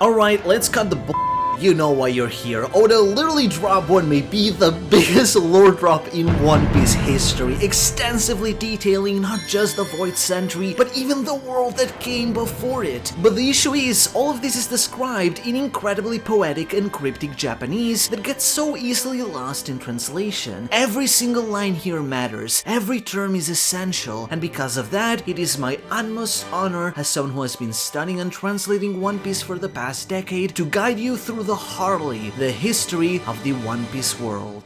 Alright, let's cut the You know why you're here. Oda literally dropped what may be the biggest lore drop in One Piece history, extensively detailing not just the Void Century, but even the world that came before it. But the issue is, all of this is described in incredibly poetic and cryptic Japanese that gets so easily lost in translation. Every single line here matters, every term is essential, and because of that, it is my utmost honor as someone who has been studying and translating One Piece for the past decade to guide you through the Harley, the history of the One Piece world.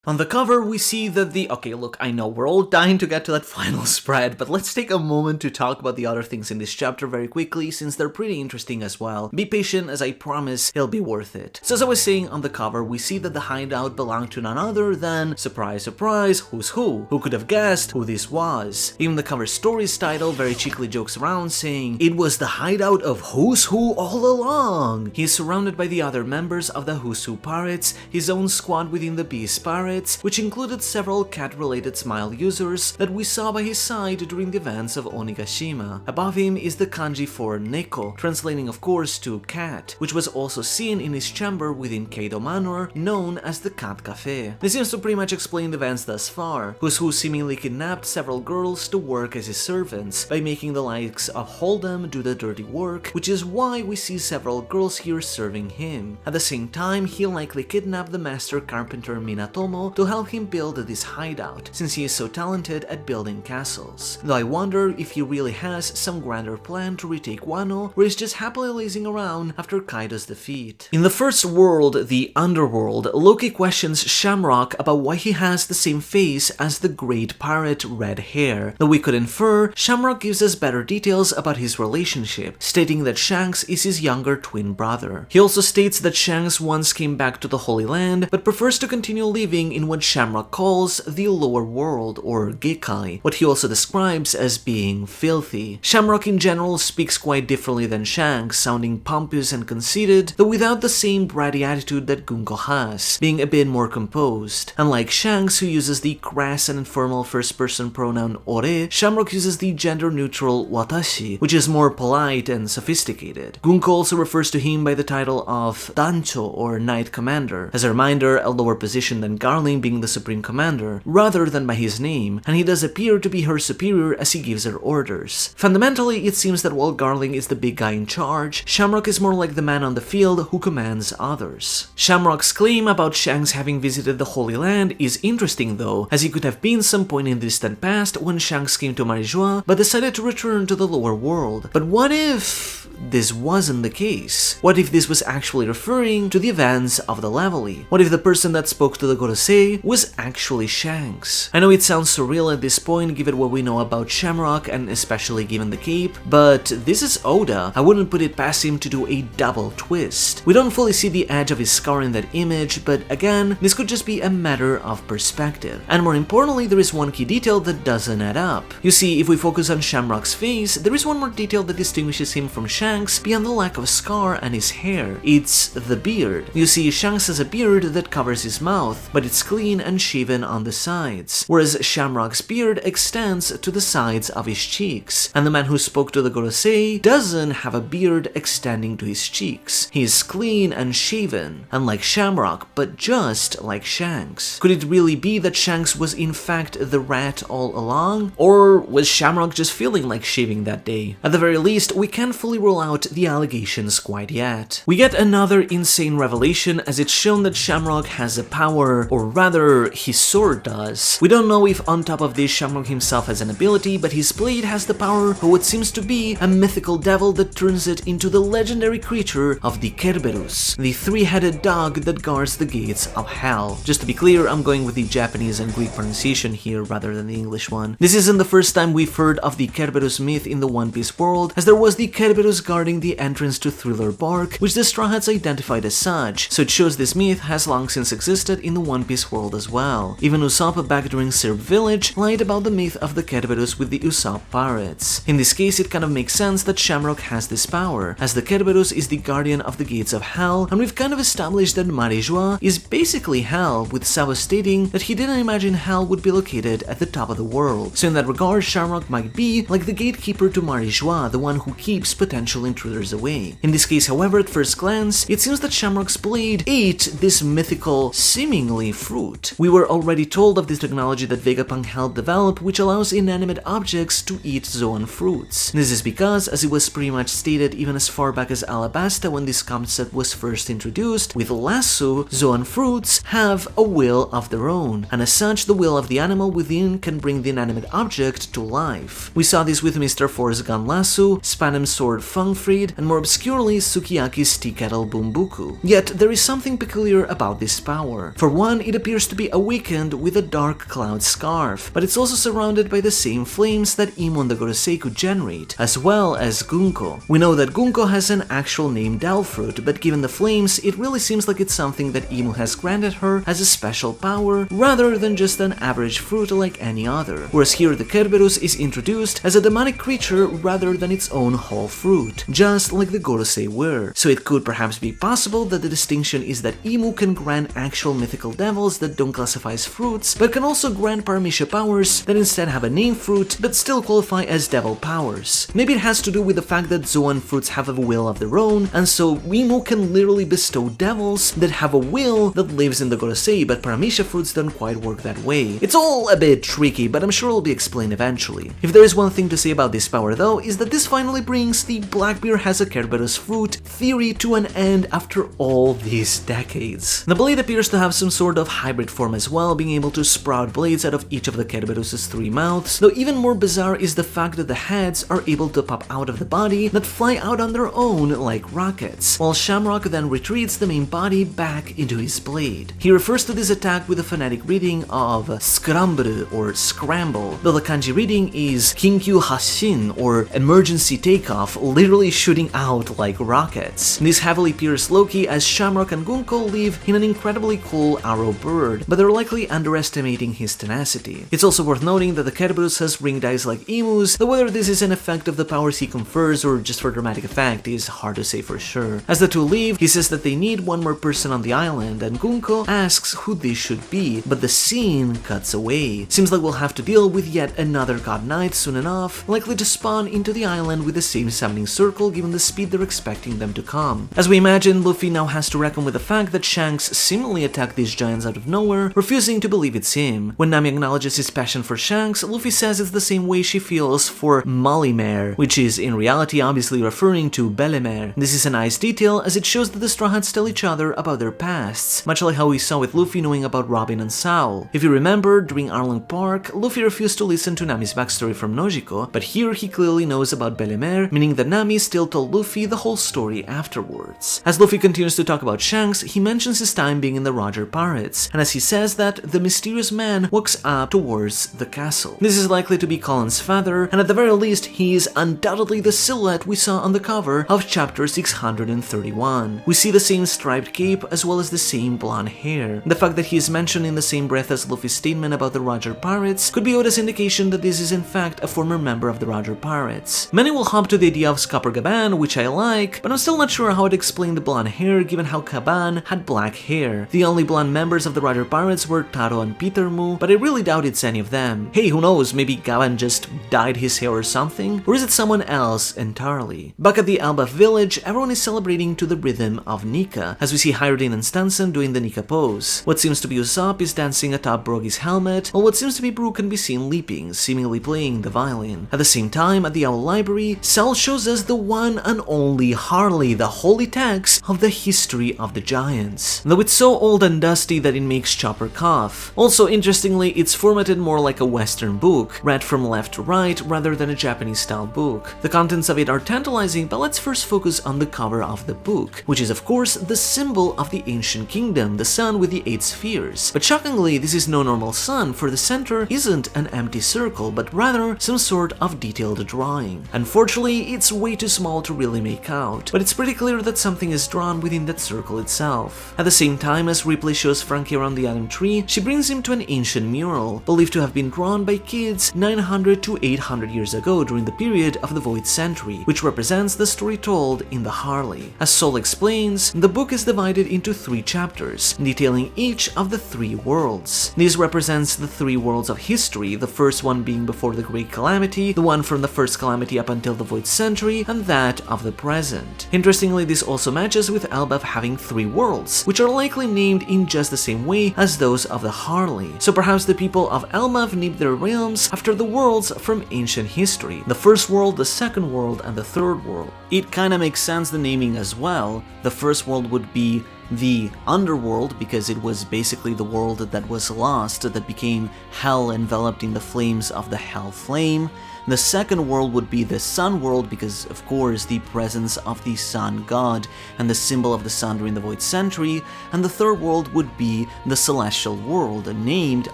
On the cover, we see that okay, look, I know we're all dying to get to that final spread, but let's take a moment to talk about the other things in this chapter very quickly, since they're pretty interesting as well. Be patient, as I promise it'll be worth it. So as I was saying, on the cover, we see that the hideout belonged to none other than, surprise, surprise, who's who? Who could have guessed who this was? Even the cover story's title very cheekily jokes around, saying, it was the hideout of Who's Who all along! He's surrounded by the other members of the Who's Who Pirates, his own squad within the Beast Pirates, which included several cat-related smile users that we saw by his side during the events of Onigashima. Above him is the kanji for Neko, translating of course to cat, which was also seen in his chamber within Kaido Manor, known as the Cat Cafe. This seems to pretty much explain the events thus far. Who's Who seemingly kidnapped several girls to work as his servants, by making the likes of Hold'em do the dirty work, which is why we see several girls here serving him. At the same time, he likely kidnapped the master carpenter Minatomo to help him build this hideout, since he is so talented at building castles. Though I wonder if he really has some grander plan to retake Wano, or is just happily lazing around after Kaido's defeat. In the first world, the Underworld, Loki questions Shamrock about why he has the same face as the Great Pirate Red Hair. Though we could infer, Shamrock gives us better details about his relationship, stating that Shanks is his younger twin brother. He also states that Shanks once came back to the Holy Land, but prefers to continue living in what Shamrock calls the lower world, or Gekai, what he also describes as being filthy. Shamrock in general speaks quite differently than Shanks, sounding pompous and conceited, though without the same bratty attitude that Gunko has, being a bit more composed. Unlike Shanks, who uses the crass and informal first-person pronoun ore, Shamrock uses the gender-neutral watashi, which is more polite and sophisticated. Gunko also refers to him by the title of Dancho, or Knight Commander, as a reminder, a lower position than Garling being the Supreme Commander, rather than by his name, and he does appear to be her superior as he gives her orders. Fundamentally, it seems that while Garling is the big guy in charge, Shamrock is more like the man on the field who commands others. Shamrock's claim about Shanks having visited the Holy Land is interesting though, as he could have been some point in the distant past when Shanks came to Marijois but decided to return to the lower world. But what if this wasn't the case? What if this was actually referring to the events of the Levelly? What if the person that spoke to the Gorosei was actually Shanks? I know it sounds surreal at this point given what we know about Shamrock and especially given the cape, but this is Oda. I wouldn't put it past him to do a double twist. We don't fully see the edge of his scar in that image, but again, this could just be a matter of perspective. And more importantly, there is one key detail that doesn't add up. You see, if we focus on Shamrock's face, there is one more detail that distinguishes him from Shanks beyond the lack of scar and his hair. It's the beard. You see, Shanks has a beard that covers his mouth, but it's clean and shaven on the sides, whereas Shamrock's beard extends to the sides of his cheeks, and the man who spoke to the Gorosei doesn't have a beard extending to his cheeks. He is clean and shaven, unlike Shamrock, but just like Shanks. Could it really be that Shanks was in fact the rat all along? Or was Shamrock just feeling like shaving that day? At the very least, we can't fully rule out the allegations quite yet. We get another insane revelation as it's shown that Shamrock has a power, or rather, his sword does. We don't know if on top of this Shamrock himself has an ability, but his blade has the power of what seems to be a mythical devil that turns it into the legendary creature of the Cerberus, the three-headed dog that guards the gates of hell. Just to be clear, I'm going with the Japanese and Greek pronunciation here rather than the English one. This isn't the first time we've heard of the Cerberus myth in the One Piece world, as there was the Cerberus guarding the entrance to Thriller Bark, which the Straw Hats identified as such, so it shows this myth has long since existed in the One Piece this world as well. Even Usopp back during Cerb Village lied about the myth of the Cerberus with the Usopp pirates. In this case, it kind of makes sense that Shamrock has this power, as the Cerberus is the guardian of the gates of hell, and we've kind of established that Marijua is basically hell, with Sabo stating that he didn't imagine hell would be located at the top of the world. So in that regard, Shamrock might be like the gatekeeper to Marijua, the one who keeps potential intruders away. In this case, however, at first glance, it seems that Shamrock's blade ate this mythical, seemingly fruit. We were already told of this technology that Vegapunk helped develop, which allows inanimate objects to eat Zoan fruits. This is because, as it was pretty much stated even as far back as Alabasta when this concept was first introduced, with lasso, Zoan fruits have a will of their own, and as such, the will of the animal within can bring the inanimate object to life. We saw this with Mr. Force Gun Lasso, Spanem's sword Fungfried, and more obscurely Sukiyaki's tea kettle Bumbuku. Yet, there is something peculiar about this power. For one, it appears to be awakened with a dark cloud scarf, but it's also surrounded by the same flames that Imu and the Gorosei could generate, as well as Gunko. We know that Gunko has an actual name Delfruit, but given the flames, it really seems like it's something that Imu has granted her as a special power, rather than just an average fruit like any other. Whereas here the Cerberus is introduced as a demonic creature rather than its own whole fruit, just like the Gorosei were. So it could perhaps be possible that the distinction is that Imu can grant actual mythical devils that don't classify as fruits, but can also grant Paramisha powers that instead have a name fruit but still qualify as devil powers. Maybe it has to do with the fact that Zoan fruits have a will of their own, and so Imu can literally bestow devils that have a will that lives in the Gorosei, but Paramisha fruits don't quite work that way. It's all a bit tricky, but I'm sure it'll be explained eventually. If there is one thing to say about this power though, is that this finally brings the Blackbeard has a Cerberus fruit theory to an end after all these decades. The blade appears to have some sort of hybrid form as well, being able to sprout blades out of each of the Cerberus's 3 mouths, though even more bizarre is the fact that the heads are able to pop out of the body that fly out on their own like rockets, while Shamrock then retreats the main body back into his blade. He refers to this attack with a phonetic reading of Scramble or Scramble, though the kanji reading is Kinkyu Hashin or emergency takeoff, literally shooting out like rockets. This heavily pierced Loki as Shamrock and Gunko live in an incredibly cool arrow bird, but they're likely underestimating his tenacity. It's also worth noting that the Cerberus has ringed eyes like Emu's, though whether this is an effect of the powers he confers or just for dramatic effect is hard to say for sure. As the two leave, he says that they need one more person on the island, and Gunko asks who this should be, but the scene cuts away. Seems like we'll have to deal with yet another God Knight soon enough, likely to spawn into the island with the same summoning circle given the speed they're expecting them to come. As we imagine, Luffy now has to reckon with the fact that Shanks seemingly attacked these giants out of nowhere, refusing to believe it's him. When Nami acknowledges his passion for Shanks, Luffy says it's the same way she feels for Mollymare, which is in reality obviously referring to Belemare. This is a nice detail as it shows that the Straw Hats tell each other about their pasts, much like how we saw with Luffy knowing about Robin and Saul. If you remember, during Arlong Park, Luffy refused to listen to Nami's backstory from Nojiko, but here he clearly knows about Belemare, meaning that Nami still told Luffy the whole story afterwards. As Luffy continues to talk about Shanks, he mentions his time being in the Roger Pirates, and as he says that, the mysterious man walks up towards the castle. This is likely to be Colin's father, and at the very least, he is undoubtedly the silhouette we saw on the cover of chapter 631. We see the same striped cape as well as the same blonde hair. The fact that he is mentioned in the same breath as Luffy's statement about the Roger Pirates could be viewed as indication that this is in fact a former member of the Roger Pirates. Many will hop to the idea of Scopper Gaban, which I like, but I'm still not sure how I'd explain the blonde hair given how Caban had black hair. The only blonde members of the Roger Pirates were Taro and Peter Mu, but I really doubt it's any of them. Hey, who knows, maybe Gaban just dyed his hair or something? Or is it someone else entirely? Back at the Elbaf village, everyone is celebrating to the rhythm of Nika, as we see Hyrdin and Stanson doing the Nika pose. What seems to be Usopp is dancing atop Brogy's helmet, while what seems to be Brook can be seen leaping, seemingly playing the violin. At the same time, at the Owl Library, Sal shows us the one and only Harley, the holy text of the history of the giants, though it's so old and dusty that it makes Chopper cough. Also, interestingly, it's formatted more like a Western book, read from left to right rather than a Japanese-style book. The contents of it are tantalizing, but let's first focus on the cover of the book, which is of course the symbol of the ancient kingdom, the sun with the 8 spheres. But shockingly, this is no normal sun, for the center isn't an empty circle, but rather some sort of detailed drawing. Unfortunately, it's way too small to really make out, but it's pretty clear that something is drawn within that circle itself. At the same time, as replay shows Franky monkey around the Adam tree, she brings him to an ancient mural, believed to have been drawn by kids 900 to 800 years ago during the period of the Void Century, which represents the story told in the Harley. As Sol explains, the book is divided into 3 chapters, detailing each of the 3 worlds. This represents the 3 worlds of history, the first one being before the Great Calamity, the one from the first calamity up until the Void Century, and that of the present. Interestingly, this also matches with Elbaf having 3 worlds, which are likely named in just the same way as those of the Harley. So perhaps the people of Elbaf named their realms after the worlds from ancient history, the first world, the second world, and the third world. It kinda makes sense, the naming as well. The first world would be the underworld, because it was basically the world that was lost, that became hell enveloped in the flames of the hell flame. The second world would be the sun world, because of course the presence of the sun god and the symbol of the sun during the Void Century, and the third world would be the celestial world, named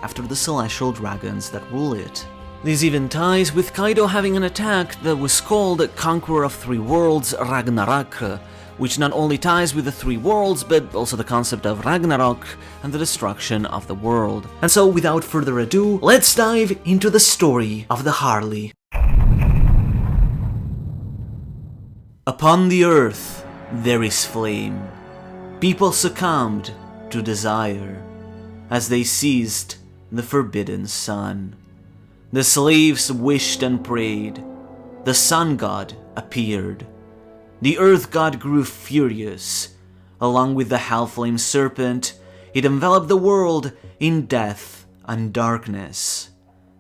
after the celestial dragons that rule it. This even ties with Kaido having an attack that was called Conqueror of 3 Worlds, Ragnarok, which not only ties with the 3 worlds, but also the concept of Ragnarok and the destruction of the world. And so, without further ado, let's dive into the story of the Harley. Upon the earth there is flame. People succumbed to desire as they seized the forbidden sun. The slaves wished and prayed. The sun god appeared. The earth god grew furious. Along with the hellflame serpent, it enveloped the world in death and darkness.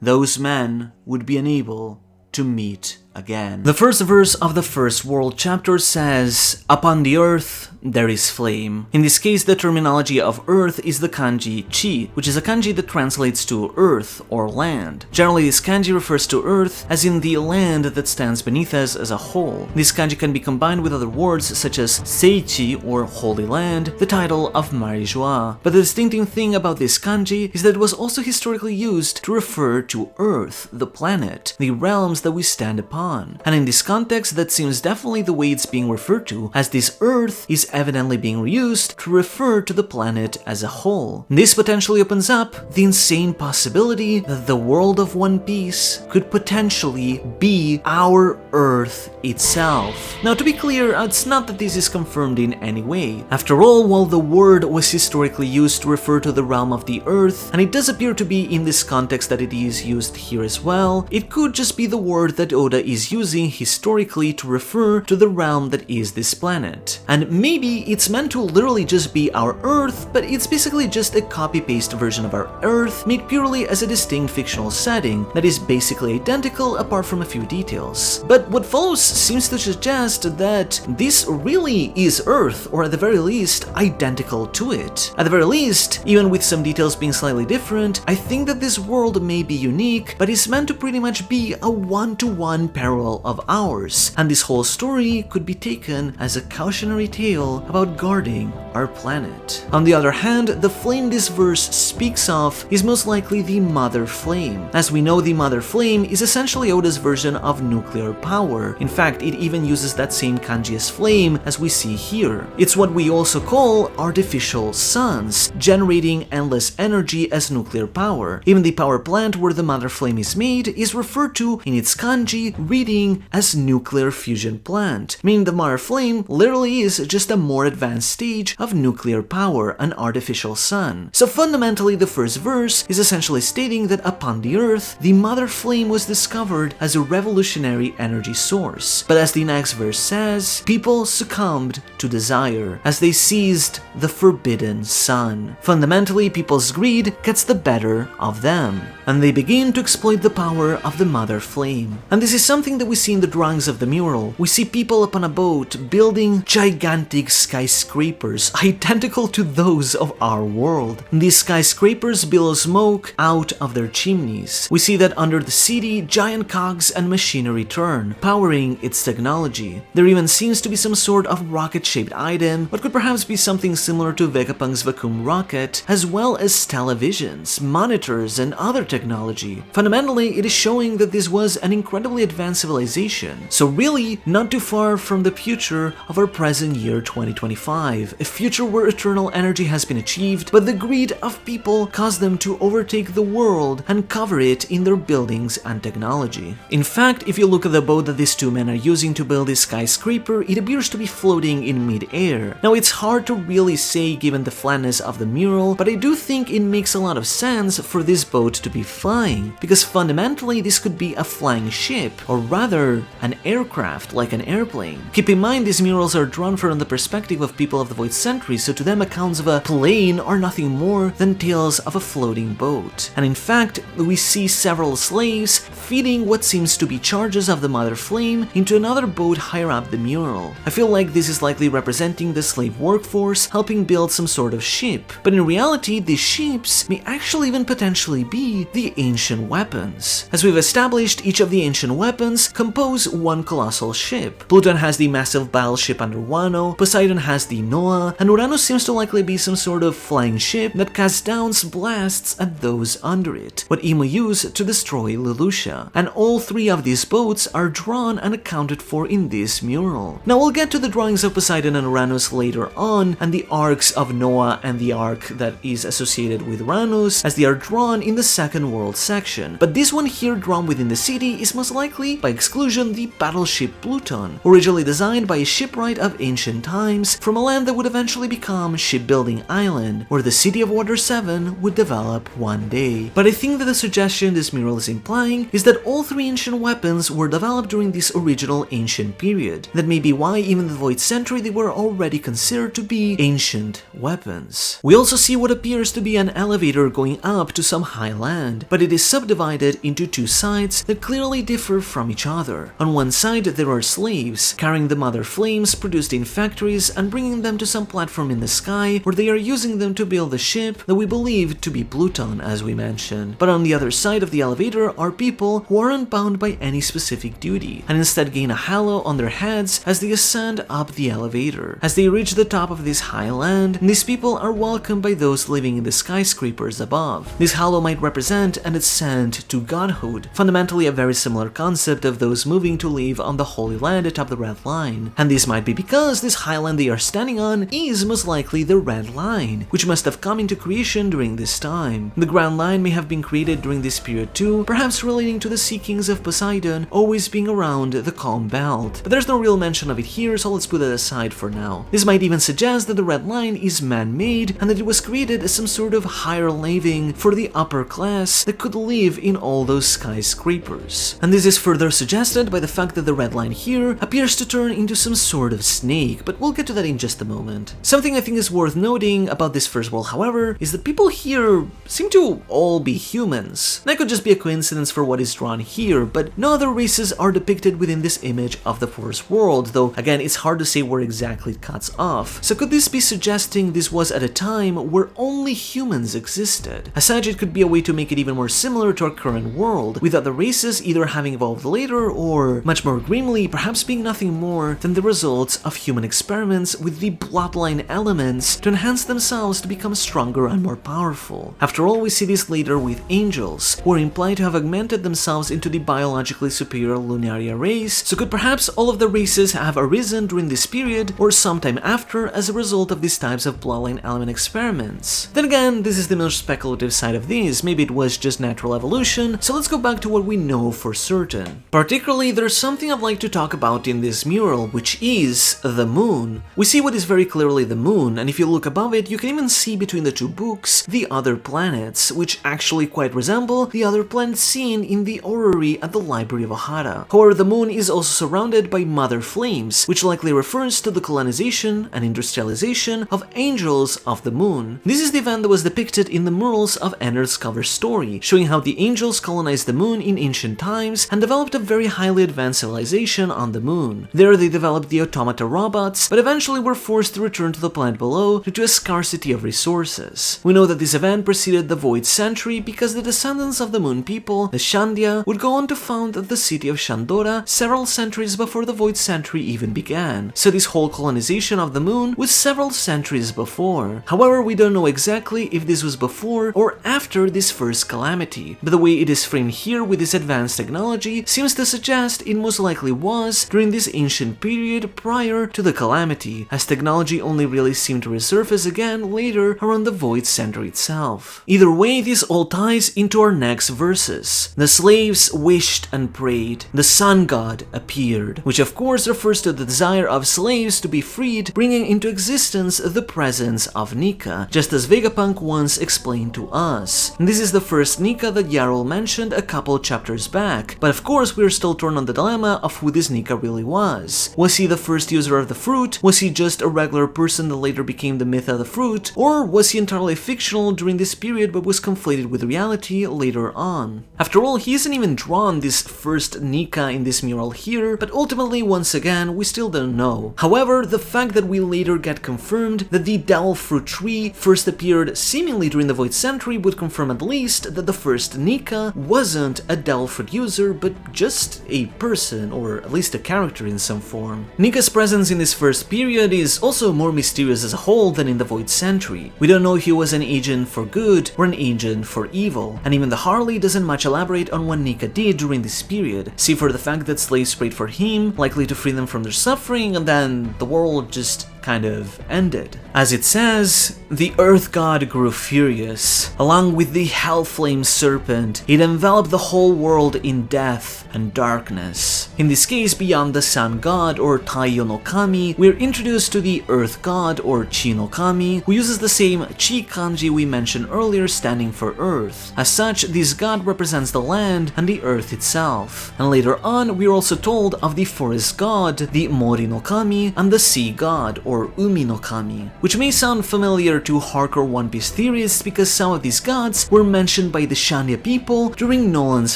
Those men would be unable to meet again. The first verse of the first world chapter says, "Upon the earth there is flame." In this case, the terminology of earth is the kanji chi, which is a kanji that translates to earth or land. Generally, this kanji refers to earth as in the land that stands beneath us as a whole. This kanji can be combined with other words such as seichi or holy land, the title of Marijua. But the distinctive thing about this kanji is that it was also historically used to refer to Earth, the planet, the realms that we stand upon. And in this context, that seems definitely the way it's being referred to, as this Earth is evidently being reused to refer to the planet as a whole. This potentially opens up the insane possibility that the world of One Piece could potentially be our Earth itself. Now, to be clear, it's not that this is confirmed in any way. After all, while the word was historically used to refer to the realm of the Earth, and it does appear to be in this context that it is used here as well, it could just be the word that Oda is using historically to refer to the realm that is this planet. And maybe it's meant to literally just be our Earth, but it's basically just a copy-paste version of our Earth made purely as a distinct fictional setting that is basically identical apart from a few details. But what follows seems to suggest that this really is Earth, or at the very least, identical to it. At the very least, even with some details being slightly different, I think that this world may be unique, but is meant to pretty much be a one-to-one parallel of ours, and this whole story could be taken as a cautionary tale about guarding our planet. On the other hand, the flame this verse speaks of is most likely the Mother Flame. As we know, the Mother Flame is essentially Oda's version of nuclear power. In fact, it even uses that same kanji as flame as we see here. It's what we also call artificial suns, generating endless energy as nuclear power. Even the power plant where the Mother Flame is made is referred to in its kanji reading as nuclear fusion plant, meaning the Mother Flame literally is just a more advanced stage of nuclear power, an artificial sun. So fundamentally, the first verse is essentially stating that upon the Earth, the Mother Flame was discovered as a revolutionary energy source. But as the next verse says, people succumbed to desire as they seized the forbidden sun. Fundamentally, people's greed gets the better of them, and they begin to exploit the power of the Mother Flame. And this is something that we see in the drawings of the mural. We see people upon a boat building gigantic skyscrapers identical to those of our world. These skyscrapers billow smoke out of their chimneys. We see that under the city, giant cogs and machinery turn, powering its technology. There even seems to be some sort of rocket-shaped item, what could perhaps be something similar to Vegapunk's vacuum rocket, as well as televisions, monitors, and other technology. Fundamentally, it is showing that this was an incredibly advanced civilization, so really not too far from the future of our present year 2025, a few future where eternal energy has been achieved, but the greed of people caused them to overtake the world and cover it in their buildings and technology. In fact, if you look at the boat that these two men are using to build this skyscraper, it appears to be floating in mid-air. Now, it's hard to really say given the flatness of the mural, but I do think it makes a lot of sense for this boat to be flying, because fundamentally this could be a flying ship, or rather, an aircraft like an airplane. Keep in mind, these murals are drawn from the perspective of people of the Void Century, so to them accounts of a plane are nothing more than tales of a floating boat. And in fact, we see several slaves feeding what seems to be charges of the Mother Flame into another boat higher up the mural. I feel like this is likely representing the slave workforce helping build some sort of ship, but in reality these ships may actually even potentially be the ancient weapons. As we've established, each of the ancient weapons compose one colossal ship. Pluton has the massive battleship under Wano, Poseidon has the Noah, and Uranus seems to likely be some sort of flying ship that casts down blasts at those under it, what Imo used to destroy Leloucha. And all three of these boats are drawn and accounted for in this mural. Now we'll get to the drawings of Poseidon and Uranus later on, and the arcs of Noah and the arc that is associated with Uranus, as they are drawn in the second world section. But this one here drawn within the city is most likely, by exclusion, the battleship Pluton, originally designed by a shipwright of ancient times from a land that would eventually become Shipbuilding Island, where the city of Water 7 would develop one day. But I think that the suggestion this mural is implying is that all three ancient weapons were developed during this original ancient period. That may be why even the Void Century they were already considered to be ancient weapons. We also see what appears to be an elevator going up to some high land, but it is subdivided into two sides that clearly differ from each other. On one side there are slaves carrying the Mother Flames produced in factories and bringing them to some platform in the sky where they are using them to build the ship that we believe to be Pluton, as we mentioned. But on the other side of the elevator are people who aren't bound by any specific duty, and instead gain a halo on their heads as they ascend up the elevator. As they reach the top of this high land, these people are welcomed by those living in the skyscrapers above. This halo might represent an ascent to godhood, fundamentally a very similar concept of those moving to live on the Holy Land atop the Red Line. And this might be because this highland they are standing on is most likely the Red Line, which must have come into creation during this time. The Grand Line may have been created during this period too, perhaps relating to the Sea Kings of Poseidon always being around the Calm Belt. But there's no real mention of it here, so let's put it aside for now. This might even suggest that the Red Line is man-made and that it was created as some sort of higher living for the upper class that could live in all those skyscrapers. And this is further suggested by the fact that the Red Line here appears to turn into some sort of snake, but we'll get to that in just a moment. Something I think is worth noting about this first world, however, is that people here seem to all be humans. That could just be a coincidence for what is drawn here, but no other races are depicted within this image of the first world, though again it's hard to say where exactly it cuts off. So could this be suggesting this was at a time where only humans existed? As such, it could be a way to make it even more similar to our current world, with other races either having evolved later or, much more grimly, perhaps being nothing more than the results of human experiments with the bloodline elements to enhance themselves to become stronger and more powerful. After all, we see this later with angels, who are implied to have augmented themselves into the biologically superior Lunaria race, so could perhaps all of the races have arisen during this period or sometime after as a result of these types of bloodline element experiments. Then again, this is the most speculative side of this, maybe it was just natural evolution, so let's go back to what we know for certain. Particularly, there's something I'd like to talk about in this mural, which is the moon. We see what is very clearly the moon, and if you look above it, you can even see between the two books the other planets, which actually quite resemble the other planets seen in the orrery at the Library of Ohara. However, the moon is also surrounded by Mother Flames, which likely refers to the colonization and industrialization of angels of the moon. This is the event that was depicted in the murals of Ender's cover story, showing how the angels colonized the moon in ancient times and developed a very highly advanced civilization on the moon. There they developed the automata robots, but eventually were forced to return to the planet below due to a scarcity of resources. We know that this event preceded the Void Century because the descendants of the moon people, the Shandia, would go on to found the city of Shandora several centuries before the Void Century even began, so this whole colonization of the moon was several centuries before. However, we don't know exactly if this was before or after this first calamity, but the way it is framed here with this advanced technology seems to suggest it most likely was during this ancient period prior to the calamity, as technology only only really seem to resurface again later around the void center itself. Either way, this all ties into our next verses. The slaves wished and prayed. The sun god appeared, which of course refers to the desire of slaves to be freed, bringing into existence the presence of Nika, just as Vegapunk once explained to us. And this is the first Nika that Yarol mentioned a couple chapters back, but of course we're still torn on the dilemma of who this Nika really was. Was he the first user of the fruit? Was he just a regular person that later became the myth of the fruit? Or was he entirely fictional during this period but was conflated with reality later on? After all, he isn't even drawn this first Nika in this mural here, but ultimately, once again, we still don't know. However, the fact that we later get confirmed that the Devil Fruit Tree first appeared seemingly during the Void Century would confirm at least that the first Nika wasn't a Devil Fruit user, but just a person, or at least a character in some form. Nika's presence in this first period is also more mysterious as a whole than in the Void Century. We don't know if he was an agent for good or an agent for evil, and even the Harley doesn't much elaborate on what Nika did during this period, save for the fact that slaves prayed for him, likely to free them from their suffering, and then the world just kind of ended. As it says, the Earth God grew furious. Along with the Hellflame Serpent, it enveloped the whole world in death and darkness. In this case, beyond the Sun God or Taiyo no Kami, we're introduced to the Earth God or Chi no Kami, who uses the same Chi kanji we mentioned earlier standing for Earth. As such, this god represents the land and the Earth itself. And later on, we're also told of the Forest God, the Mori no Kami, and the Sea God or Umi no Kami, which may sound familiar to hardcore One Piece theorists because some of these gods were mentioned by the Shanya people during Nolan's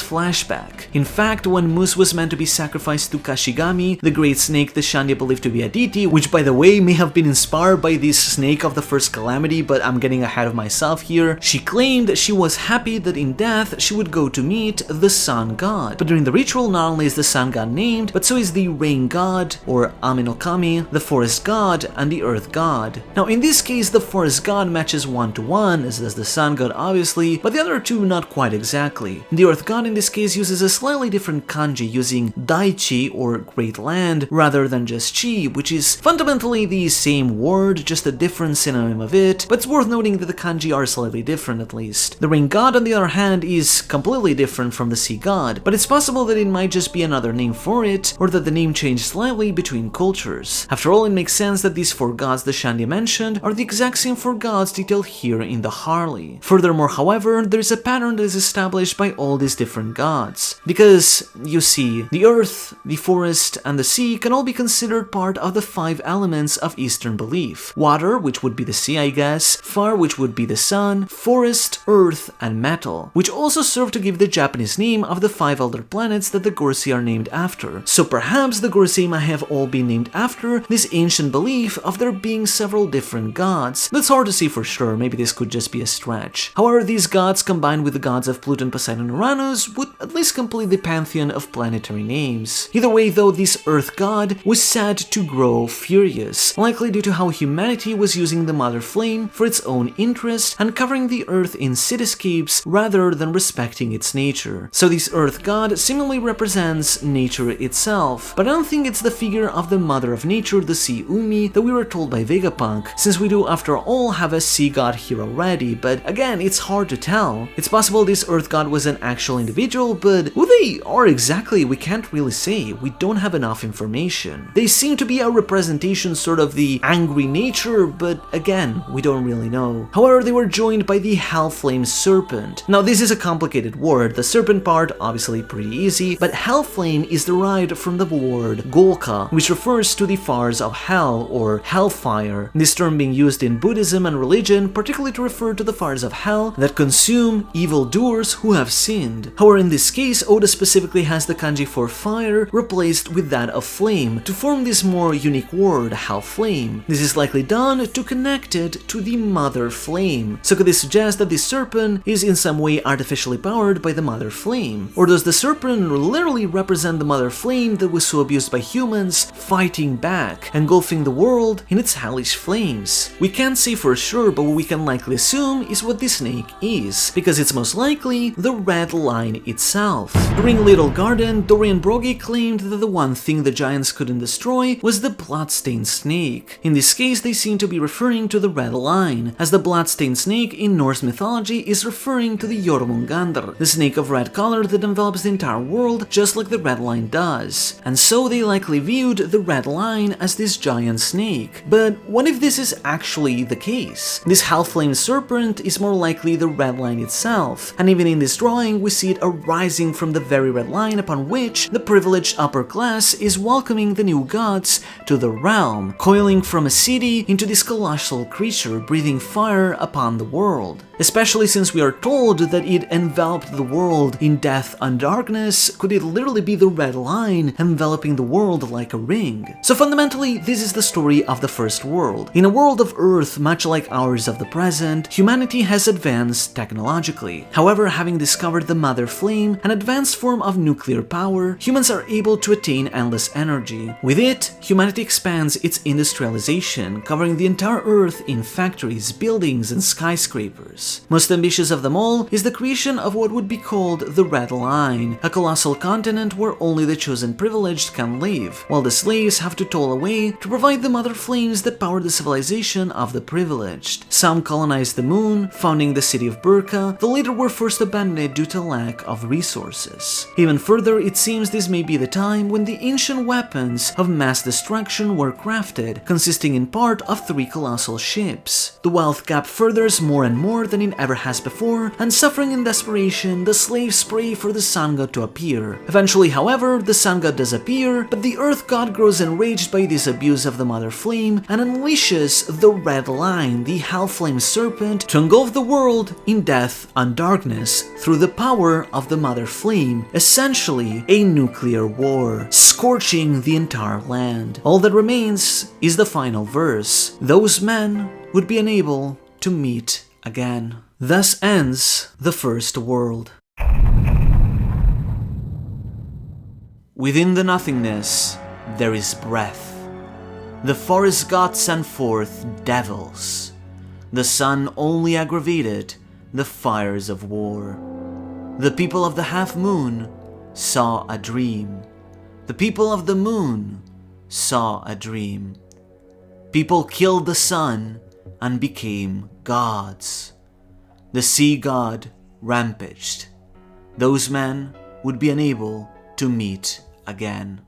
flashback. In fact, when Moose was meant to be sacrificed to Kashigami, the great snake the Shanya believed to be a deity, which by the way may have been inspired by this snake of the first calamity, but I'm getting ahead of myself here, she claimed she was happy that in death she would go to meet the Sun God. But during the ritual, not only is the Sun God named, but so is the Rain God or Ame no Kami, the Forest God, and the Earth God. Now in this case, the Forest God matches 1-to-1, as does the Sun God obviously, but the other two not quite exactly. The Earth God in this case uses a slightly different kanji, using Daichi or Great Land rather than just Chi, which is fundamentally the same word, just a different synonym of it, but it's worth noting that the kanji are slightly different at least. The Rain God on the other hand is completely different from the Sea God, but it's possible that it might just be another name for it, or that the name changed slightly between cultures. After all, it makes sense that these four gods the Shanya mentioned are the exact same four gods detailed here in the Harley. Furthermore, however, there is a pattern that is established by all these different gods. Because, you see, the earth, the forest, and the sea can all be considered part of the 5 elements of Eastern belief. Water, which would be the sea I guess, fire, which would be the sun, forest, earth, and metal, which also serve to give the Japanese name of the 5 elder planets that the Gorsei are named after. So perhaps the Gorsei might have all been named after this ancient belief of there being several different gods. That's hard to say for sure, maybe this could just be a stretch. However, these gods combined with the gods of Pluto, Poseidon, and Uranus would at least complete the pantheon of planetary names. Either way though, this Earth God was said to grow furious, likely due to how humanity was using the Mother Flame for its own interest and covering the Earth in cityscapes rather than respecting its nature. So this Earth God seemingly represents nature itself, but I don't think it's the figure of the Mother of Nature, the Sea Umi, that we were told by Vegapunk, since we do after all have a Sea God here already, but again, it's hard to tell. It's possible this Earth God was an actual individual, but who they are exactly we can't really say, we don't have enough information. They seem to be a representation sort of the angry nature, but again, we don't really know. However, they were joined by the Hellflame Serpent. Now this is a complicated word, the serpent part obviously pretty easy, but Hellflame is derived from the word Golka, which refers to the fires of hell or hellfire, this term being used in Buddhism and religion particularly to refer to the fires of hell that consume evildoers who have sinned. However, in this case, Oda specifically has the kanji for fire replaced with that of flame to form this more unique word, Hellflame. This is likely done to connect it to the Mother Flame. So could this suggest that the serpent is in some way artificially powered by the Mother Flame? Or does the serpent literally represent the Mother Flame that was so abused by humans fighting back, engulfing the world world in its hellish flames. We can't say for sure, but what we can likely assume is what this snake is, because it's most likely the Red Line itself. During Little Garden, Dorian Broggie claimed that the one thing the giants couldn't destroy was the bloodstained snake. In this case, they seem to be referring to the Red Line, as the bloodstained snake in Norse mythology is referring to the Jormungandr, the snake of red color that envelops the entire world just like the Red Line does. And so they likely viewed the Red Line as this giant snake. But what if this is actually the case? This half-flame serpent is more likely the Red Line itself, and even in this drawing we see it arising from the very Red Line upon which the privileged upper class is welcoming the new gods to the realm, coiling from a city into this colossal creature breathing fire upon the world. Especially since we are told that it enveloped the world in death and darkness, could it literally be the Red Line enveloping the world like a ring? So fundamentally, this is the story of the first world. In a world of Earth much like ours of the present, humanity has advanced technologically. However, having discovered the Mother Flame, an advanced form of nuclear power, humans are able to attain endless energy. With it, humanity expands its industrialization, covering the entire Earth in factories, buildings, and skyscrapers. Most ambitious of them all is the creation of what would be called the Red Line, a colossal continent where only the chosen privileged can live, while the slaves have to toil away to provide the mother flames that power the civilization of the privileged. Some colonized the moon, founding the city of Burka, the later were forced to abandon it due to lack of resources. Even further, it seems this may be the time when the ancient weapons of mass destruction were crafted, consisting in part of 3 colossal ships. The wealth gap furthers more and more than it ever has before, and suffering in desperation, the slaves pray for the sun god to appear. Eventually, however, the sun god does appear, but the earth god grows enraged by this abuse of the mother flame and unleashes the Red Line, the hell-flame serpent, to engulf the world in death and darkness through the power of the mother flame, essentially a nuclear war, scorching the entire land. All that remains is the final verse. Those men would be unable to meet again. Thus ends the first world. Within the nothingness, there is breath. The forest gods sent forth devils. The sun only aggravated the fires of war. The people of the half-moon saw a dream. The people of the moon saw a dream. People killed the sun and became gods. The sea god rampaged. Those men would be unable to meet again.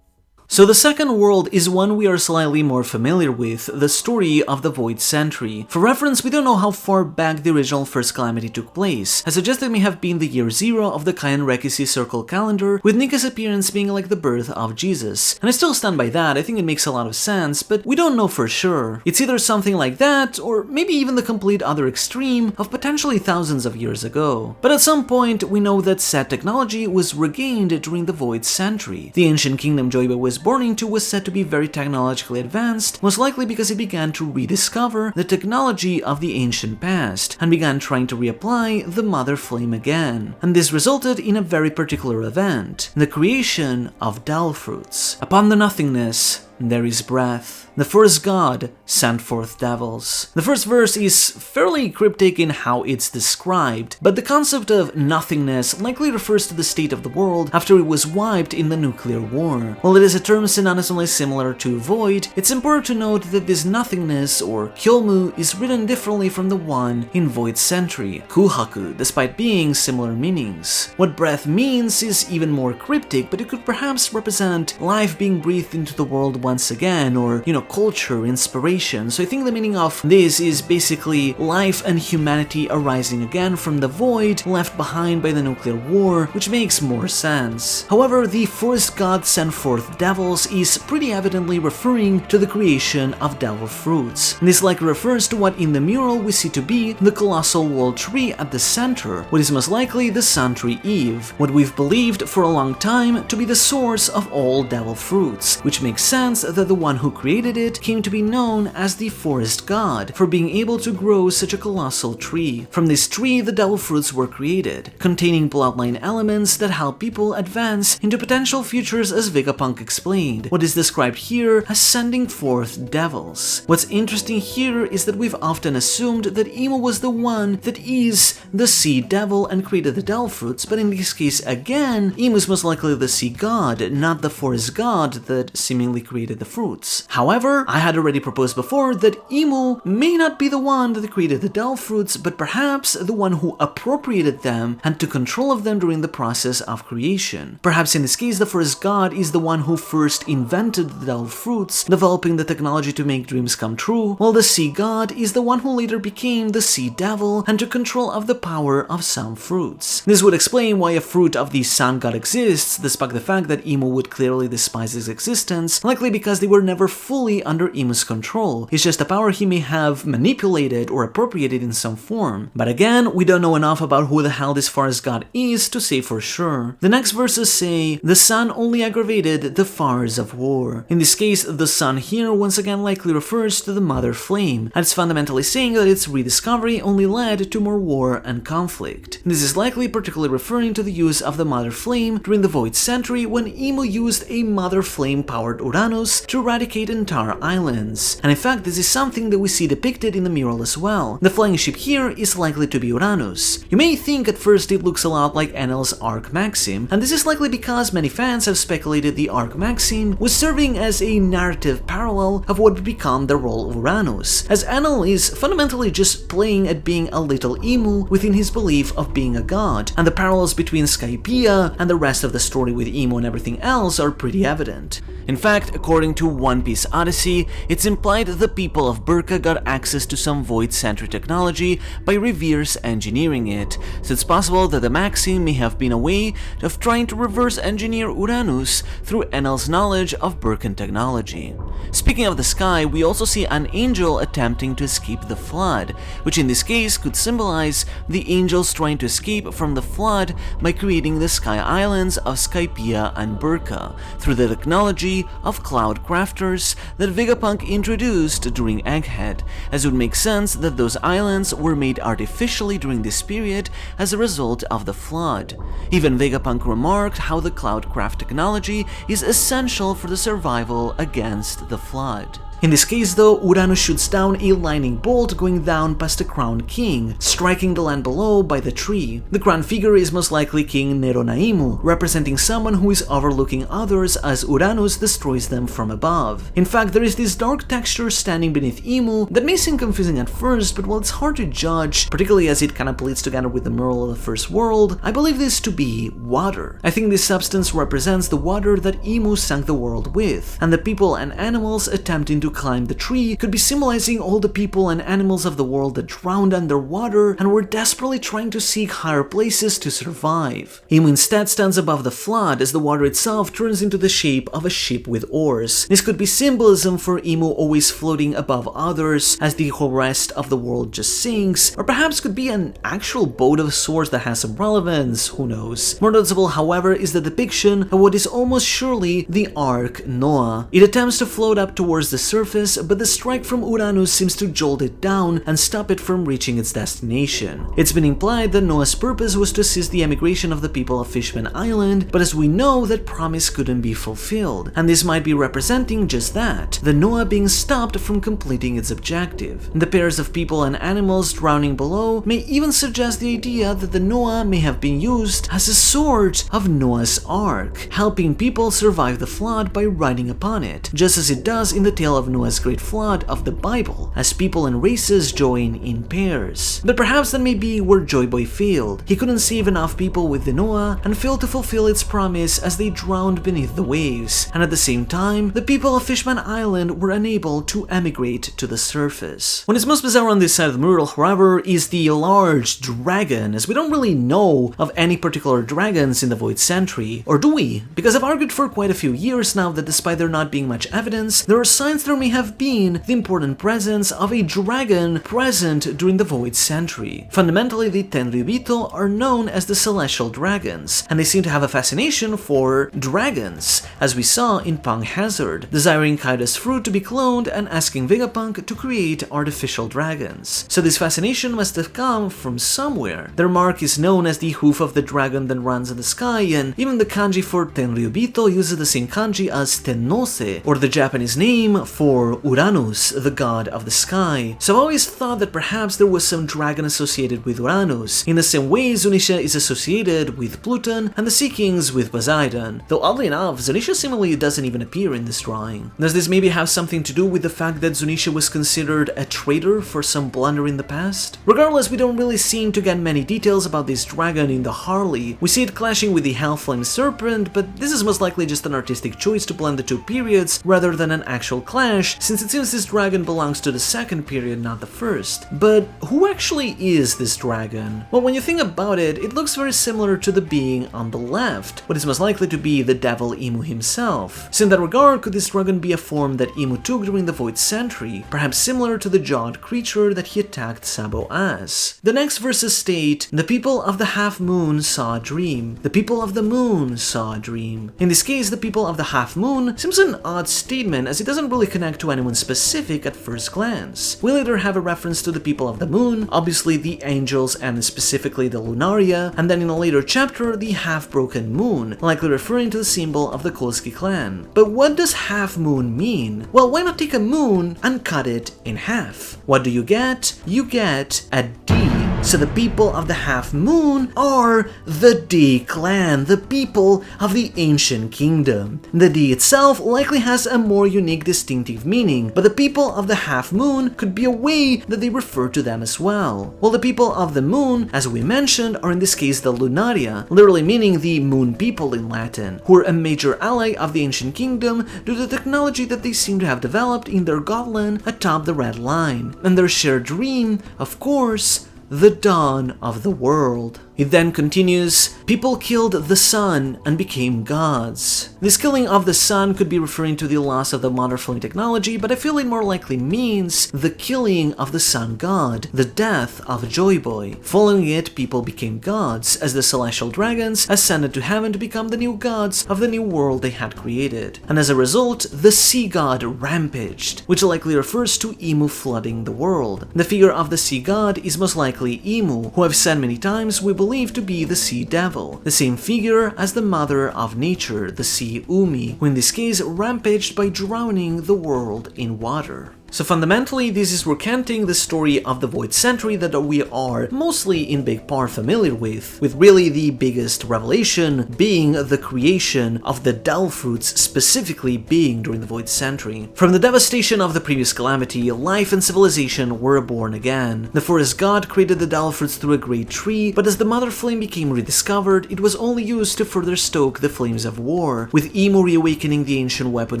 So the second world is one we are slightly more familiar with, the story of the Void Century. For reference, we don't know how far back the original first calamity took place. I suggest it may have been the year 0 of the Kayan Rekisi circle calendar, with Nika's appearance being like the birth of Jesus. And I still stand by that, I think it makes a lot of sense, but we don't know for sure. It's either something like that, or maybe even the complete other extreme of potentially thousands of years ago. But at some point, we know that said technology was regained during the Void Century. The ancient kingdom Joiba was born into was said to be very technologically advanced, most likely because it began to rediscover the technology of the ancient past, and began trying to reapply the Mother Flame again. And this resulted in a very particular event, the creation of Del Fruits. Upon the nothingness, there is breath. The first god sent forth devils. The first verse is fairly cryptic in how it's described, but the concept of nothingness likely refers to the state of the world after it was wiped in the nuclear war. While it is a term synonymously similar to void, it's important to note that this nothingness, or Kyolmu, is written differently from the one in Void Century, Kuhaku, despite being similar meanings. What breath means is even more cryptic, but it could perhaps represent life being breathed into the world once again, or, culture, inspiration. So I think the meaning of this is basically life and humanity arising again from the void left behind by the nuclear war, which makes more sense. However, the first god sent forth devils is pretty evidently referring to the creation of devil fruits. This likely refers to what in the mural we see to be the colossal wall tree at the center, what is most likely the Sun Tree Eve, what we've believed for a long time to be the source of all devil fruits, which makes sense that the one who created created it came to be known as the forest god for being able to grow such a colossal tree. From this tree, the devil fruits were created, containing bloodline elements that help people advance into potential futures, as Vegapunk explained, what is described here as sending forth devils. What's interesting here is that we've often assumed that Emu was the one that is the sea devil and created the devil fruits, but in this case again, Emu is most likely the sea god, not the forest god that seemingly created the fruits. However, I had already proposed before that Emu may not be the one that created the devil fruits, but perhaps the one who appropriated them and took control of them during the process of creation. Perhaps in this case, the forest god is the one who first invented the devil fruits, developing the technology to make dreams come true, while the sea god is the one who later became the sea devil and took control of the power of some fruits. This would explain why a fruit of the sun god exists, despite the fact that Emu would clearly despise its existence, likely because they were never fully under Emu's control. It's just a power he may have manipulated or appropriated in some form. But again, we don't know enough about who the hell this forest god is to say for sure. The next verses say, the sun only aggravated the fires of war. In this case, the sun here once again likely refers to the mother flame, and it's fundamentally saying that its rediscovery only led to more war and conflict. This is likely particularly referring to the use of the mother flame during the Void Century, when Emu used a mother flame powered Uranus to eradicate entire islands. And in fact, this is something that we see depicted in the mural as well. The flying ship here is likely to be Uranus. You may think at first it looks a lot like Enel's Arc Maxim, and this is likely because many fans have speculated the Arc Maxim was serving as a narrative parallel of what would become the role of Uranus, as Enel is fundamentally just playing at being a little emu within his belief of being a god, and the parallels between Skypiea and the rest of the story with Emu and everything else are pretty evident. In fact, according to One Piece Odyssey, it's implied that the people of Burka got access to some Void Century technology by reverse engineering it, so it's possible that the Maxim may have been a way of trying to reverse engineer Uranus through Enel's knowledge of Burkan technology. Speaking of the sky, we also see an angel attempting to escape the flood, which in this case could symbolize the angels trying to escape from the flood by creating the sky islands of Skypiea and Burka through the technology of cloud crafters that Vegapunk introduced during Egghead, as it would make sense that those islands were made artificially during this period as a result of the flood. Even Vegapunk remarked how the cloudcraft technology is essential for the survival against the flood. In this case though, Uranus shoots down a lightning bolt going down past the Crowned King, striking the land below by the tree. The crowned figure is most likely King Neronaimu, representing someone who is overlooking others as Uranus destroys them from above. In fact, there is this dark texture standing beneath Emu that may seem confusing at first, but while it's hard to judge, particularly as it kind of bleeds together with the mural of the first world, I believe this to be water. I think this substance represents the water that Emu sank the world with, and the people and animals attempting to climb the tree could be symbolizing all the people and animals of the world that drowned underwater and were desperately trying to seek higher places to survive. Emu instead stands above the flood as the water itself turns into the shape of a ship with oars. This could be symbolism for Emu always floating above others as the whole rest of the world just sinks, or perhaps could be an actual boat of sorts that has some relevance, who knows. More noticeable, however, is the depiction of what is almost surely the Ark Noah. It attempts to float up towards the surface, but the strike from Uranus seems to jolt it down and stop it from reaching its destination. It's been implied that Noah's purpose was to assist the emigration of the people of Fishman Island, but as we know, that promise couldn't be fulfilled, and this might be representing just that, the Noah being stopped from completing its objective. The pairs of people and animals drowning below may even suggest the idea that the Noah may have been used as a sort of Noah's Ark, helping people survive the flood by riding upon it, just as it does in the tale of Noah's Great Flood of the Bible, as people and races join in pairs. But perhaps that may be where Joy Boy failed. He couldn't save enough people with the Noah and failed to fulfill its promise as they drowned beneath the waves, and at the same time, the people of Fishman Island were unable to emigrate to the surface. What is most bizarre on this side of the mural, however, is the large dragon, as we don't really know of any particular dragons in the Void Century, or do we? Because I've argued for quite a few years now that despite there not being much evidence, there are signs that are there may have been the important presence of a dragon present during the Void Century. Fundamentally, the Tenryubito are known as the Celestial Dragons, and they seem to have a fascination for dragons, as we saw in Punk Hazard, desiring Kaida's fruit to be cloned and asking Vegapunk to create artificial dragons. So this fascination must have come from somewhere. Their mark is known as the hoof of the dragon that runs in the sky, and even the kanji for Tenryubito uses the same kanji as Tennose, or the Japanese name for Uranus, the god of the sky. So I've always thought that perhaps there was some dragon associated with Uranus, in the same way Zunisha is associated with Pluton and the Sea Kings with Poseidon. Though oddly enough, Zunisha seemingly doesn't even appear in this drawing. Does this maybe have something to do with the fact that Zunisha was considered a traitor for some blunder in the past? Regardless, we don't really seem to get many details about this dragon in the Harley. We see it clashing with the Hellflame Serpent, but this is most likely just an artistic choice to blend the two periods rather than an actual clash, since it seems this dragon belongs to the second period, not the first. But who actually is this dragon? Well, when you think about it, it looks very similar to the being on the left, what is most likely to be the Devil Imu himself. So in that regard, could this dragon be a form that Imu took during the Void Century, perhaps similar to the jawed creature that he attacked Sabo as? The next verses state, "The people of the half moon saw a dream. The people of the moon saw a dream." In this case, the people of the half moon seems an odd statement, as it doesn't really connect to anyone specific at first glance. We later have a reference to the people of the moon, obviously the angels and specifically the Lunaria, and then in a later chapter, the half-broken moon, likely referring to the symbol of the Kolsky clan. But what does half moon mean? Well, why not take a moon and cut it in half? What do you get? You get a D. So the people of the half moon are the D clan, the people of the ancient kingdom. The D itself likely has a more unique distinctive meaning, but the people of the half moon could be a way that they refer to them as well. Well, the people of the moon, as we mentioned, are in this case the Lunaria, literally meaning the moon people in Latin, who are a major ally of the ancient kingdom due to the technology that they seem to have developed in their godland atop the Red Line. And their shared dream, of course, the dawn of the world. It then continues, people killed the sun and became gods. This killing of the sun could be referring to the loss of the Mother Flame technology, but I feel it more likely means the killing of the sun god, the death of Joy Boy. Following it, people became gods, as the celestial dragons ascended to heaven to become the new gods of the new world they had created. And as a result, the sea god rampaged, which likely refers to Imu flooding the world. The figure of the sea god is most likely Imu, who I've said many times we believed to be the sea devil, the same figure as the mother of nature, the sea Umi, who in this case rampaged by drowning the world in water. So fundamentally, this is recanting the story of the Void Century that we are mostly in big part familiar with really the biggest revelation being the creation of the Del Fruits, specifically being during the Void Century. From the devastation of the previous calamity, life and civilization were born again. The forest god created the Del Fruits through a great tree, but as the Mother Flame became rediscovered, it was only used to further stoke the flames of war, with Imu reawakening the ancient weapon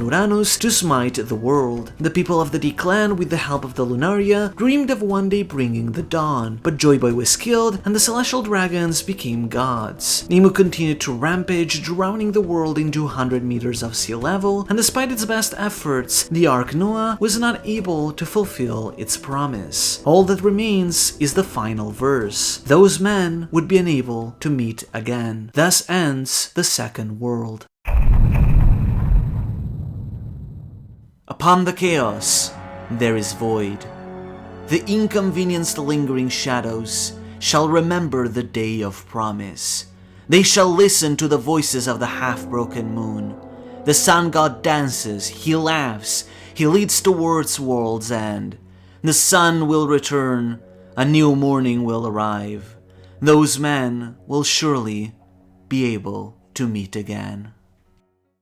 Uranus to smite the world. The people of the clan, with the help of the Lunaria, dreamed of one day bringing the dawn, but Joy Boy was killed and the celestial dragons became gods. Imu continued to rampage, drowning the world in 200 meters of sea level, and despite its best efforts, the Ark Noah was not able to fulfill its promise. All that remains is the final verse. Those men would be unable to meet again. Thus ends the second world. Upon the chaos, there is void. The inconvenienced lingering shadows shall remember the day of promise. They shall listen to the voices of the half-broken moon. The sun god dances, he laughs, he leads towards world's end. The sun will return, a new morning will arrive. Those men will surely be able to meet again.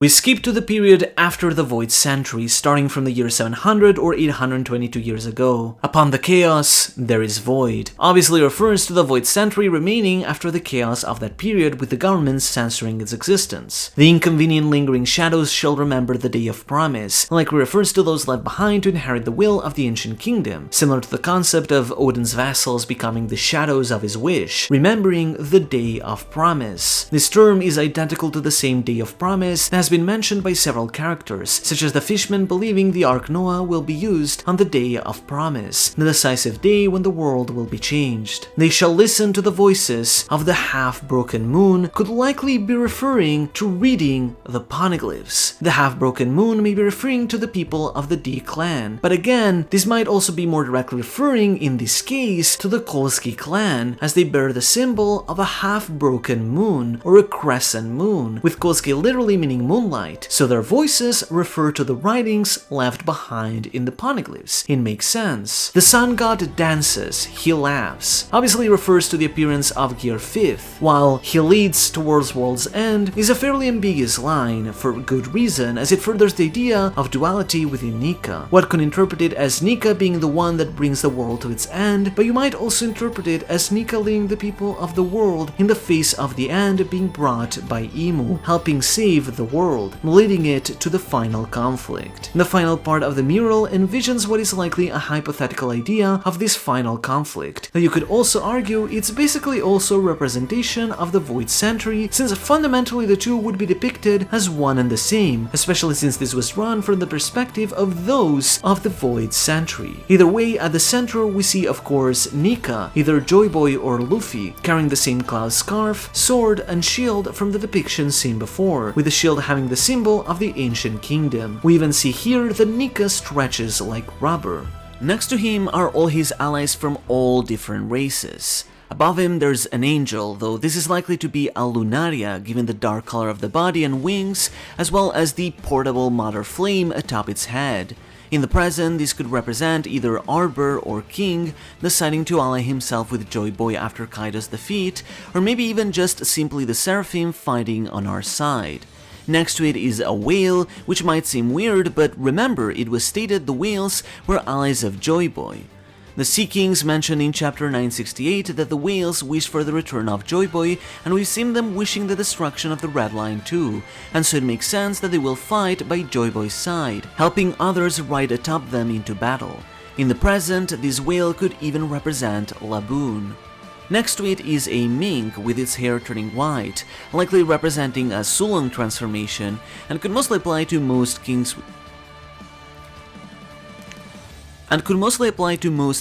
We skip to the period after the Void Century, starting from the year 700 or 822 years ago. Upon the chaos, there is void. Obviously refers to the Void Century remaining after the chaos of that period, with the government censoring its existence. The inconvenient lingering shadows shall remember the day of promise, likely refers to those left behind to inherit the will of the ancient kingdom, similar to the concept of Odin's vassals becoming the shadows of his wish, remembering the day of promise. This term is identical to the same day of promise that has has been mentioned by several characters, such as the fisherman believing the Ark Noah will be used on the Day of Promise, the decisive day when the world will be changed. They shall listen to the voices of the half-broken moon could likely be referring to reading the poneglyphs. The half-broken moon may be referring to the people of the D clan, but again, this might also be more directly referring in this case to the Kolsky clan, as they bear the symbol of a half-broken moon or a crescent moon, with Kolsky literally meaning moonlight, so their voices refer to the writings left behind in the poneglyphs. It makes sense. The sun god dances, he laughs, obviously refers to the appearance of Gear 5th, while he leads towards world's end is a fairly ambiguous line, for good reason, as it furthers the idea of duality within Nika. One could interpret it as Nika being the one that brings the world to its end, but you might also interpret it as Nika leading the people of the world in the face of the end being brought by Imu, helping save the world, leading it to the final conflict. The final part of the mural envisions what is likely a hypothetical idea of this final conflict, though you could also argue it's basically also a representation of the Void Century, since fundamentally the two would be depicted as one and the same, especially since this was run from the perspective of those of the Void Century. Either way, at the center we see of course Nika, either Joy Boy or Luffy, carrying the same cloud scarf, sword, and shield from the depiction seen before, with the shield having the symbol of the ancient kingdom. We even see here that Nika stretches like rubber. Next to him are all his allies from all different races. Above him there's an angel, though this is likely to be a Lunaria given the dark color of the body and wings, as well as the portable mother flame atop its head. In the present, this could represent either Arbor or King, deciding to ally himself with Joy Boy after Kaido's defeat, or maybe even just simply the Seraphim fighting on our side. Next to it is a whale, which might seem weird, but remember, it was stated the whales were allies of Joy Boy. The Sea Kings mentioned in chapter 968 that the whales wish for the return of Joy Boy, and we've seen them wishing the destruction of the Red Line too, and so it makes sense that they will fight by Joy Boy's side, helping others ride atop them into battle. In the present, this whale could even represent Laboon. Next to it is a mink with its hair turning white, likely representing a Sulong transformation, and could mostly apply to most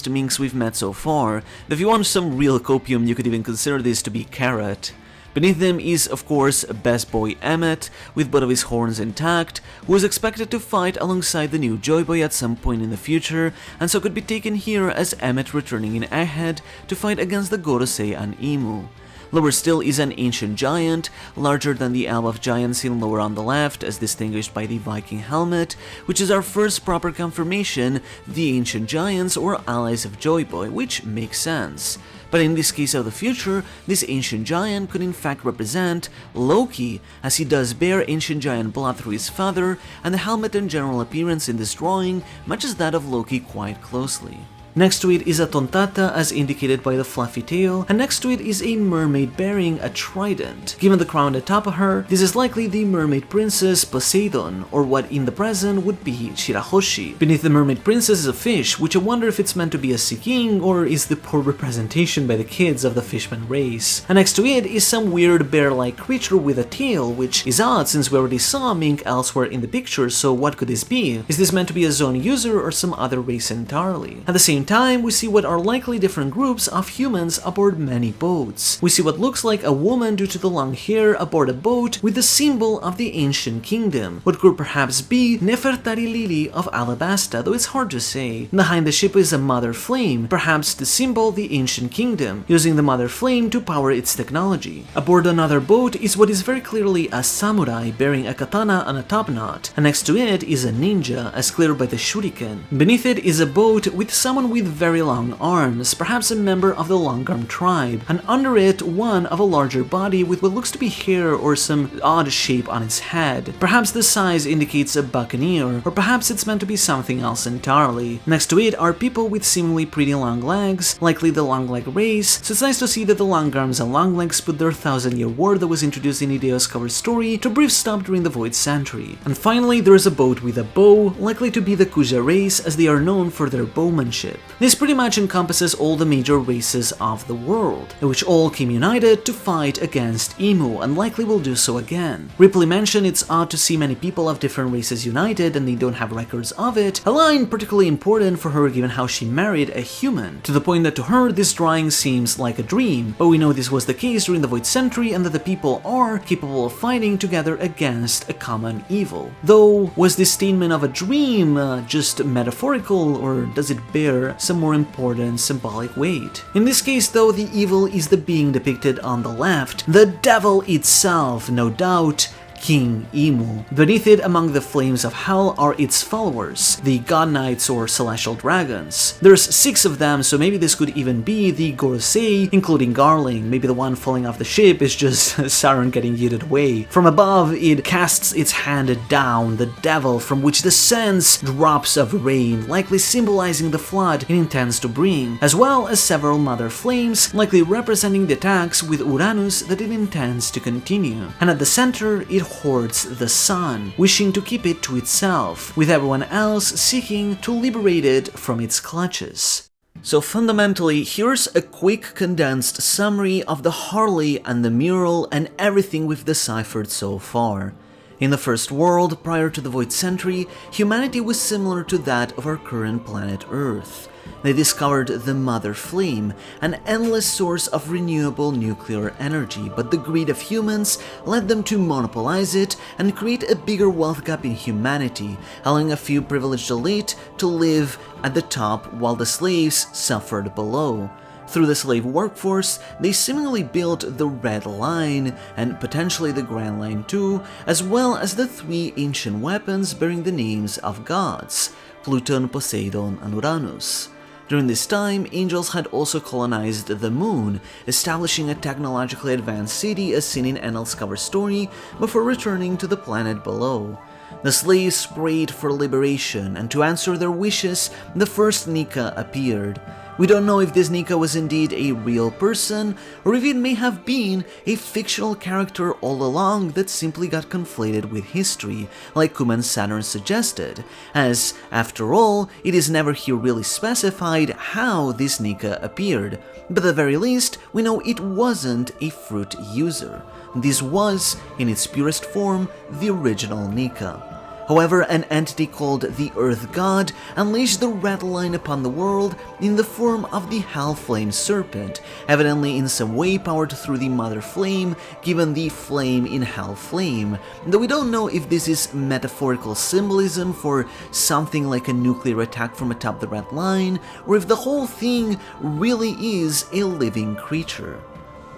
minks we've met so far, though if you want some real copium you could even consider this to be carrot. Beneath them is, of course, Best Boy Emmet, with both of his horns intact, who is expected to fight alongside the new Joy Boy at some point in the future, and so could be taken here as Emmet returning in Egghead to fight against the Gorosei and Imu. Lower still is an ancient giant, larger than the Elf of Giants seen lower on the left, as distinguished by the Viking helmet, which is our first proper confirmation the ancient giants were allies of Joy Boy, which makes sense. But in this case of the future, this ancient giant could in fact represent Loki, as he does bear ancient giant blood through his father, and the helmet and general appearance in this drawing matches that of Loki quite closely. Next to it is a tontata as indicated by the fluffy tail, and next to it is a mermaid bearing a trident. Given the crown atop of her, this is likely the mermaid princess Poseidon, or what in the present would be Shirahoshi. Beneath the mermaid princess is a fish, which I wonder if it's meant to be a sea king, or is the poor representation by the kids of the fishman race. And next to it is some weird bear-like creature with a tail, which is odd since we already saw a mink elsewhere in the picture, so what could this be? Is this meant to be a zone user or some other race entirely? At the same time, we see what are likely different groups of humans aboard many boats. We see what looks like a woman due to the long hair aboard a boat with the symbol of the ancient kingdom. What could perhaps be Nefertari Lily of Alabasta, though it's hard to say. Behind the ship is a mother flame, perhaps to symbol the ancient kingdom, using the mother flame to power its technology. Aboard another boat is what is very clearly a samurai bearing a katana and a top knot, and next to it is a ninja, as clear by the shuriken. Beneath it is a boat with someone with very long arms, perhaps a member of the Longarm tribe, and under it one of a larger body with what looks to be hair or some odd shape on its head. Perhaps the size indicates a buccaneer, or perhaps it's meant to be something else entirely. Next to it are people with seemingly pretty long legs, likely the long leg race, so it's nice to see that the Longarms and Longlegs put their 1000-year war that was introduced in Hideo's cover story to a brief stop during the Void Century. And finally there is a boat with a bow, likely to be the Kuja race as they are known for their bowmanship. This pretty much encompasses all the major races of the world, which all came united to fight against Imu, and likely will do so again. Ripley mentioned it's odd to see many people of different races united and they don't have records of it, a line particularly important for her given how she married a human, to the point that to her this drawing seems like a dream, but we know this was the case during the Void Century and that the people are capable of fighting together against a common evil. Though, was this statement of a dream just metaphorical, or does it bear some more important symbolic weight? In this case though, the evil is the being depicted on the left, the devil itself, no doubt, King Imu. Beneath it, among the flames of hell, are its followers, the God Knights or Celestial Dragons. There's 6 of them, so maybe this could even be the Gorosei, including Garling. Maybe the one falling off the ship is just Sauron getting yeeted away. From above, it casts its hand down, the devil, from which descends drops of rain, likely symbolizing the flood it intends to bring, as well as several mother flames, likely representing the attacks with Uranus that it intends to continue. And at the center, it hoards the sun, wishing to keep it to itself, with everyone else seeking to liberate it from its clutches. So fundamentally, here's a quick condensed summary of the Harley and the mural and everything we've deciphered so far. In the first world, prior to the Void Century, humanity was similar to that of our current planet Earth. They discovered the Mother Flame, an endless source of renewable nuclear energy, but the greed of humans led them to monopolize it and create a bigger wealth gap in humanity, allowing a few privileged elite to live at the top while the slaves suffered below. Through the slave workforce, they seemingly built the Red Line, and potentially the Grand Line too, as well as the 3 ancient weapons bearing the names of gods, Pluton, Poseidon, and Uranus. During this time, angels had also colonized the moon, establishing a technologically advanced city as seen in Enel's cover story before returning to the planet below. The slaves prayed for liberation, and to answer their wishes, the first Nika appeared. We don't know if this Nika was indeed a real person, or if it may have been a fictional character all along that simply got conflated with history, like Kuman Saturn suggested, as, after all, it is never here really specified how this Nika appeared, but at the very least, we know it wasn't a fruit user. This was, in its purest form, the original Nika. However, an entity called the Earth God unleashed the Red Line upon the world in the form of the Hellflame Serpent, evidently in some way powered through the Mother Flame, given the flame in Hellflame, though we don't know if this is metaphorical symbolism for something like a nuclear attack from atop the Red Line, or if the whole thing really is a living creature.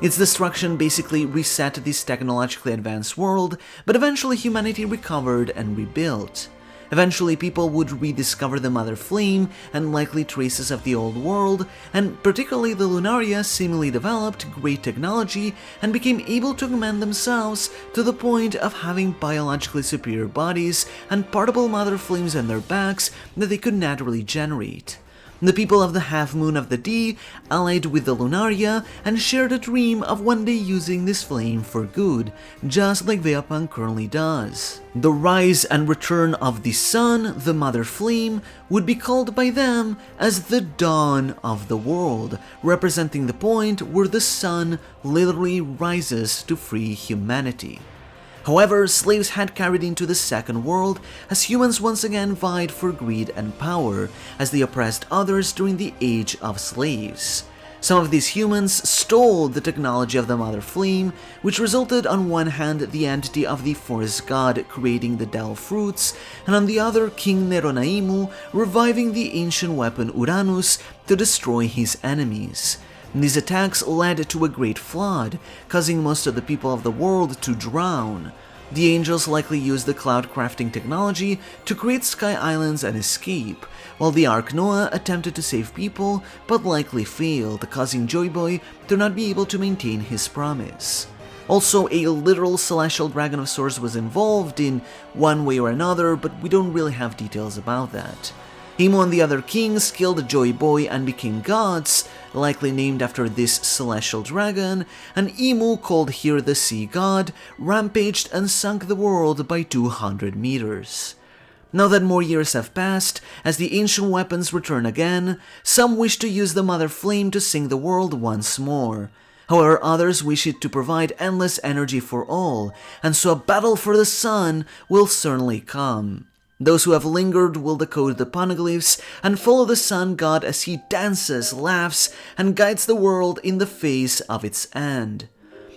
Its destruction basically reset this technologically advanced world, but eventually humanity recovered and rebuilt. Eventually people would rediscover the Mother Flame and likely traces of the old world, and particularly the Lunaria seemingly developed great technology and became able to command themselves to the point of having biologically superior bodies and partible Mother Flames on their backs that they could naturally generate. The people of the half-moon of the D allied with the Lunaria and shared a dream of one day using this flame for good, just like Vegapunk currently does. The rise and return of the sun, the Mother Flame, would be called by them as the dawn of the world, representing the point where the sun literally rises to free humanity. However, slaves had carried into the second world as humans once again vied for greed and power, as they oppressed others during the age of slaves. Some of these humans stole the technology of the Mother Flame, which resulted on one hand the entity of the forest god creating the Del Fruits, and on the other King Neronaimu reviving the ancient weapon Uranus to destroy his enemies. These attacks led to a great flood, causing most of the people of the world to drown. The angels likely used the cloud crafting technology to create sky islands and escape, while the Ark Noah attempted to save people but likely failed, causing Joy Boy to not be able to maintain his promise. Also, a literal celestial dragon of sorts was involved in one way or another, but we don't really have details about that. Imu and the other kings killed Joy Boy and became gods, likely named after this celestial dragon, and Imu, called here the Sea God, rampaged and sunk the world by 200 meters. Now that more years have passed, as the ancient weapons return again, some wish to use the Mother Flame to sink the world once more. However, others wish it to provide endless energy for all, and so a battle for the sun will certainly come. Those who have lingered will decode the poneglyphs and follow the sun god as he dances, laughs, and guides the world in the face of its end.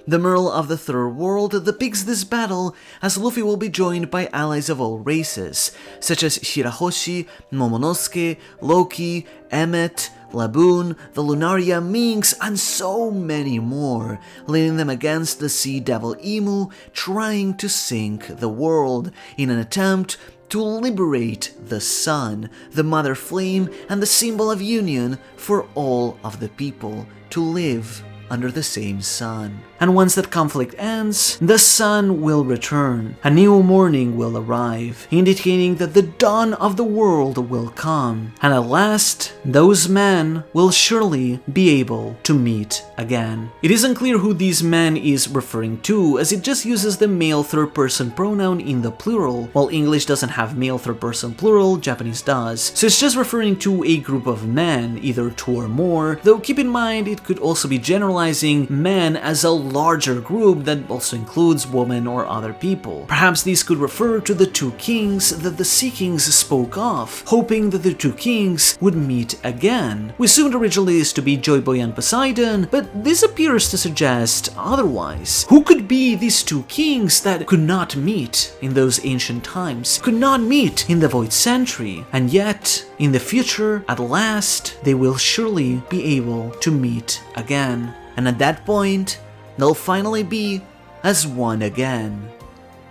The Merle of the Third World depicts this battle as Luffy will be joined by allies of all races, such as Shirahoshi, Momonosuke, Loki, Emmet, Laboon, the Lunaria Minx, and so many more, leading them against the Sea Devil Emu, trying to sink the world in an attempt to liberate the sun, the Mother Flame, and the symbol of union for all of the people to live under the same sun. And once that conflict ends, the sun will return. A new morning will arrive, indicating that the dawn of the world will come. And at last, those men will surely be able to meet again. It is unclear who these men is referring to, as it just uses the male third-person pronoun in the plural. While English doesn't have male third-person plural, Japanese does. So it's just referring to a group of men, either two or more, though keep in mind it could also be generalizing men as a larger group that also includes women or other people. Perhaps these could refer to the two kings that the Sea Kings spoke of, hoping that the two kings would meet again. We assumed originally this to be Joy Boy and Poseidon, but this appears to suggest otherwise. Who could be these two kings that could not meet in those ancient times, could not meet in the Void Century, and yet in the future, at last, they will surely be able to meet again. And at that point, they'll finally be as one again,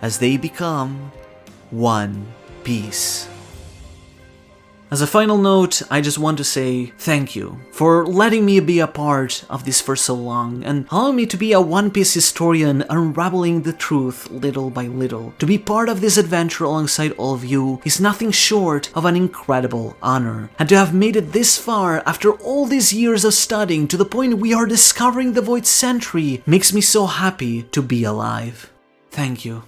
as they become one piece. As a final note, I just want to say thank you for letting me be a part of this for so long and allowing me to be a One Piece historian unraveling the truth little by little. To be part of this adventure alongside all of you is nothing short of an incredible honor. And to have made it this far after all these years of studying to the point we are discovering the Void Century makes me so happy to be alive. Thank you.